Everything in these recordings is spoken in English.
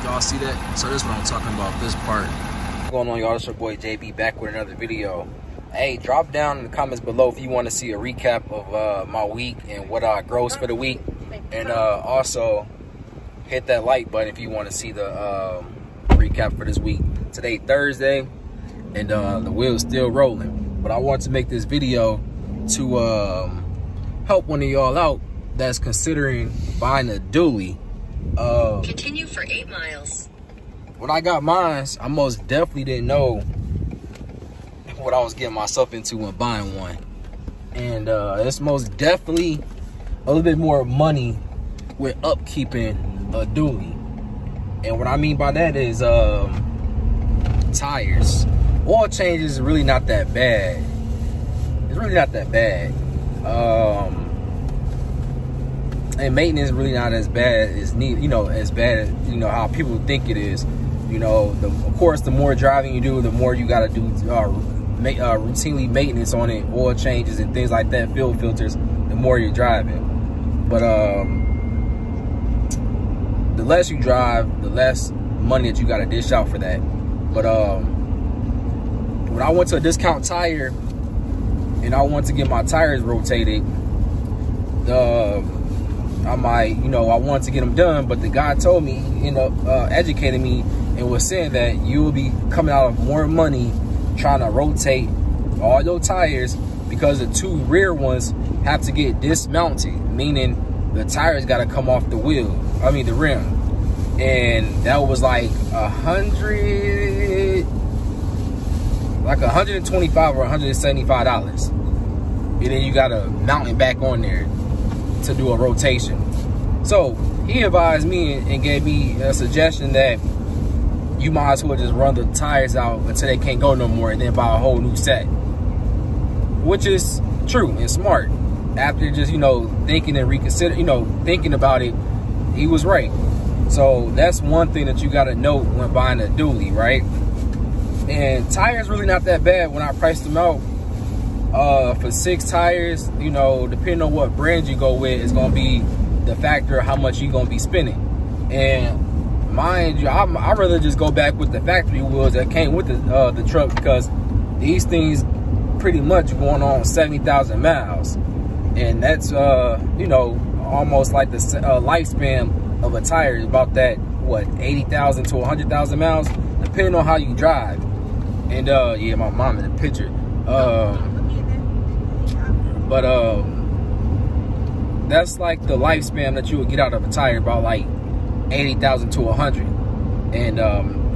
Y'all see that? So this is what I'm talking about, this part. What's going on, y'all? It's your boy JB back with another video. Hey, drop down in the comments below if you want to see a recap of my week and what I grossed for the week. And also hit that like button if you want to see the recap for this week. Today, Thursday, and the wheel's still rolling. But I want to make this video to help one of y'all out that's considering buying a dually. Continue for 8 miles. When I got mine, I most definitely didn't know what I was getting myself into when buying one. And it's most definitely a little bit more money with upkeeping a dually. And what I mean by that is tires. Oil change is really not that bad. It's really not that bad. And maintenance is really not as bad as as bad as how people think it is. Of course, the more driving you do, the more you got to do routinely maintenance on it, oil changes and things like that, fuel filters, the more you're driving. But the less you drive, the less money that you got to dish out for that. But when I went to a discount tire and I wanted to get my tires rotated, I wanted to get them done, but the guy told me, educated me and was saying that you will be coming out of more money trying to rotate all your tires because the 2 rear ones have to get dismounted, meaning the tires got to come off the the rim. And that was like $125 or $175. And then you got to mount it back on there to do a rotation. So he advised me and gave me a suggestion that you might as well just run the tires out until they can't go no more and then buy a whole new set, which is true and smart. After just thinking and thinking about it, he was right. So that's one thing that you got to note when buying a dually, right? And tires really not that bad. When I priced them out for 6 tires, depending on what brand you go with, it's gonna be the factor of how much you're gonna be spending. And mind you, I'd rather just go back with the factory wheels that came with the truck, because these things pretty much going on 70,000 miles, and that's almost like the lifespan of a tire is about that, what, 80,000 to 100,000 miles, depending on how you drive. And yeah, my mom in the picture. But that's like the lifespan that you would get out of a tire, about like 80,000 to 100. And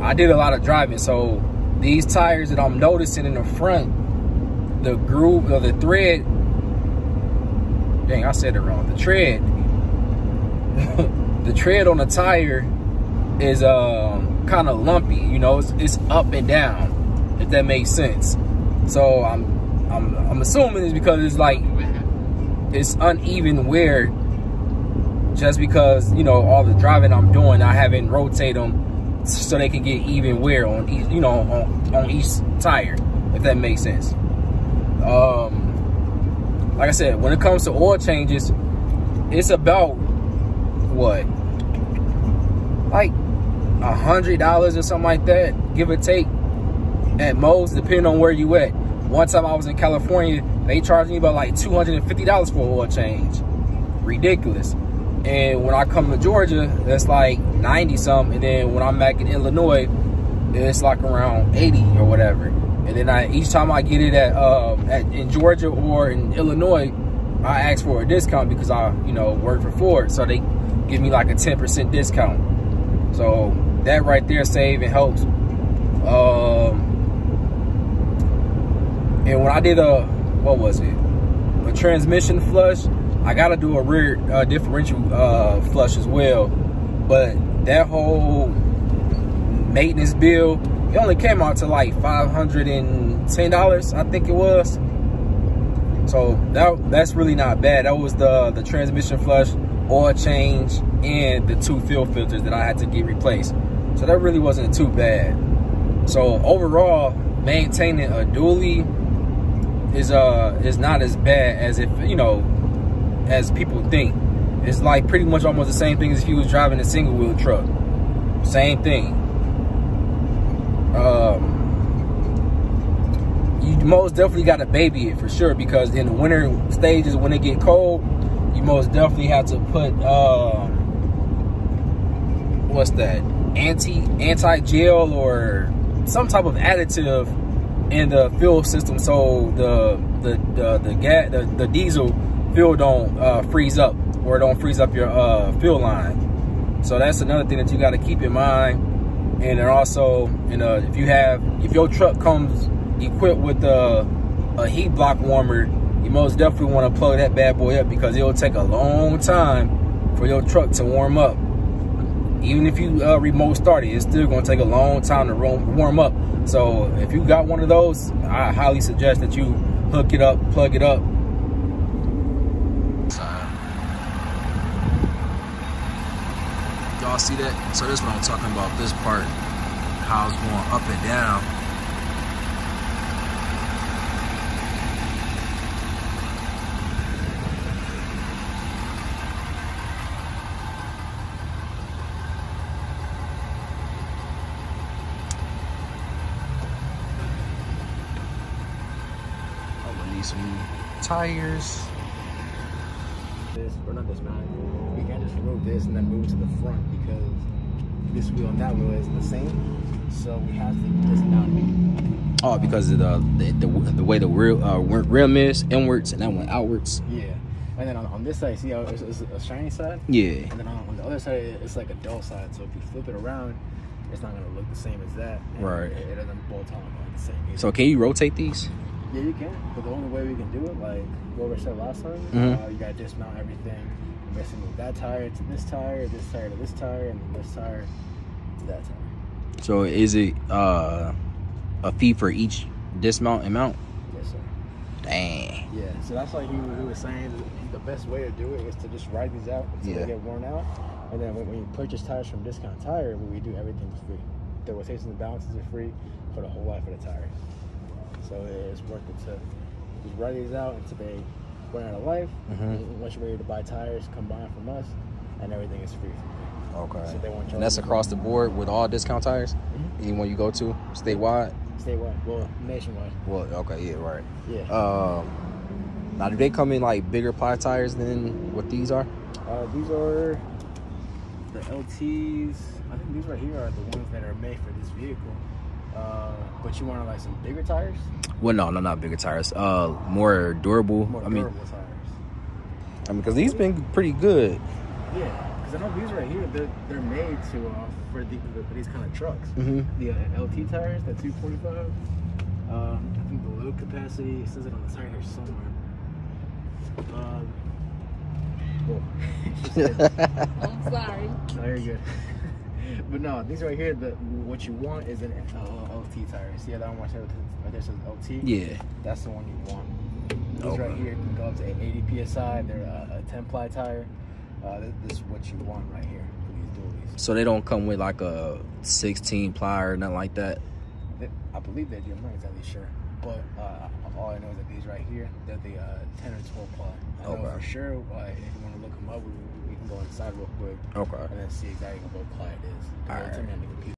I did a lot of driving, so these tires that I'm noticing in the front, the groove or the thread, dang, I said it wrong. The tread, the tread on the tire is kind of lumpy. It's up and down, if that makes sense. So I'm assuming it's because it's like it's uneven wear, just because all the driving I'm doing, I haven't rotated them so they can get even wear on each on each tire, if that makes sense. Like I said, when it comes to oil changes, it's about what, like $100 or something like that, give or take, at most, depending on where you at. One time I was in California, they charged me about like $250 for an oil change. Ridiculous. And when I come to Georgia, that's like 90 something. And then when I'm back in Illinois, it's like around 80 or whatever. And then each time I get it in Georgia or in Illinois, I ask for a discount because I work for Ford, so they give me like a 10% discount. So that right there save and helps. And when I did a transmission flush, I gotta do a rear differential flush as well. But that whole maintenance bill, it only came out to like $510, I think it was. So that's really not bad. That was the transmission flush, oil change, and the 2 fuel filters that I had to get replaced. So that really wasn't too bad. So overall, maintaining a dually is not as bad as as people think. It's like pretty much almost the same thing as if you was driving a single wheel truck. same thing. You most definitely got to baby it for sure, because in the winter stages when it get cold, you most definitely have to put what's that, anti-gel or some type of additive in the fuel system, so the diesel fuel don't freeze up, or don't freeze up your fuel line. So that's another thing that you got to keep in mind. And then also, if your truck comes equipped with a heat block warmer, you most definitely want to plug that bad boy up, because it'll take a long time for your truck to warm up. Even if you remote start it, it's still going to take a long time to warm up. So if you got one of those, I highly suggest that you hook it up, plug it up. Y'all see that? So this is what I'm talking about, this part, how it's going up and down. Some tires. Or not dismounted. We can't just remove this and then move to the front, because this wheel and that wheel is the same. So we have to dismount it. Oh, because of the way the rim is inwards and that one outwards. Yeah. And then on this side, see how it's a shiny side? Yeah. And then on the other side, it's like a dull side. So if you flip it around, it's not going to look the same as that. Right. It doesn't bolt on like the same. So can you rotate these? Yeah, you can. But the only way we can do it, like what we said last time, you got to dismount everything. You basically move that tire to this tire to this tire, and then this tire to that tire. So is it a fee for each dismount and mount? Yes, sir. Dang. Yeah, so that's like he was saying, the best way to do it is to just ride these out until they get worn out. And then when you purchase tires from Discount Tire, we do everything for free. The rotations and balances are free for the whole life of the tire. So it's worth it to just ride these out until they run out of life. Once you're ready to buy tires, come buy them from us, and everything is free. Okay. So they won't charge. And that's across the board with all Discount Tires? Anyone you go to, statewide? Statewide. Well, nationwide. Well, okay, yeah, right. Yeah. Now, do they come in like bigger ply tires than what these are? These are the LTs. I think these right here are the ones that are made for this vehicle. But you want like some bigger tires? Well, no, not bigger tires. More durable. More durable tires. I mean, because these been pretty good. Yeah, because I know these right here, they're made to for these kind of trucks. The LT tires, the 245. I think the load capacity, it says it on the side here somewhere. I'm sorry. No, you're good. But no, these right here, what you want is an LT tire. See how that one right there says LT? Yeah. That's the one you want. These right here can go up to 80 PSI. They're a 10-ply tire. This is what you want right here for these dualies. So they don't come with like a 16-ply or nothing like that? I believe they do. I'm not exactly sure. But all I know is that these right here, they're the 10 or 12-ply. I know for sure. If you want to look them up, we can go inside real quick. Okay. And then see exactly what ply it is. All right.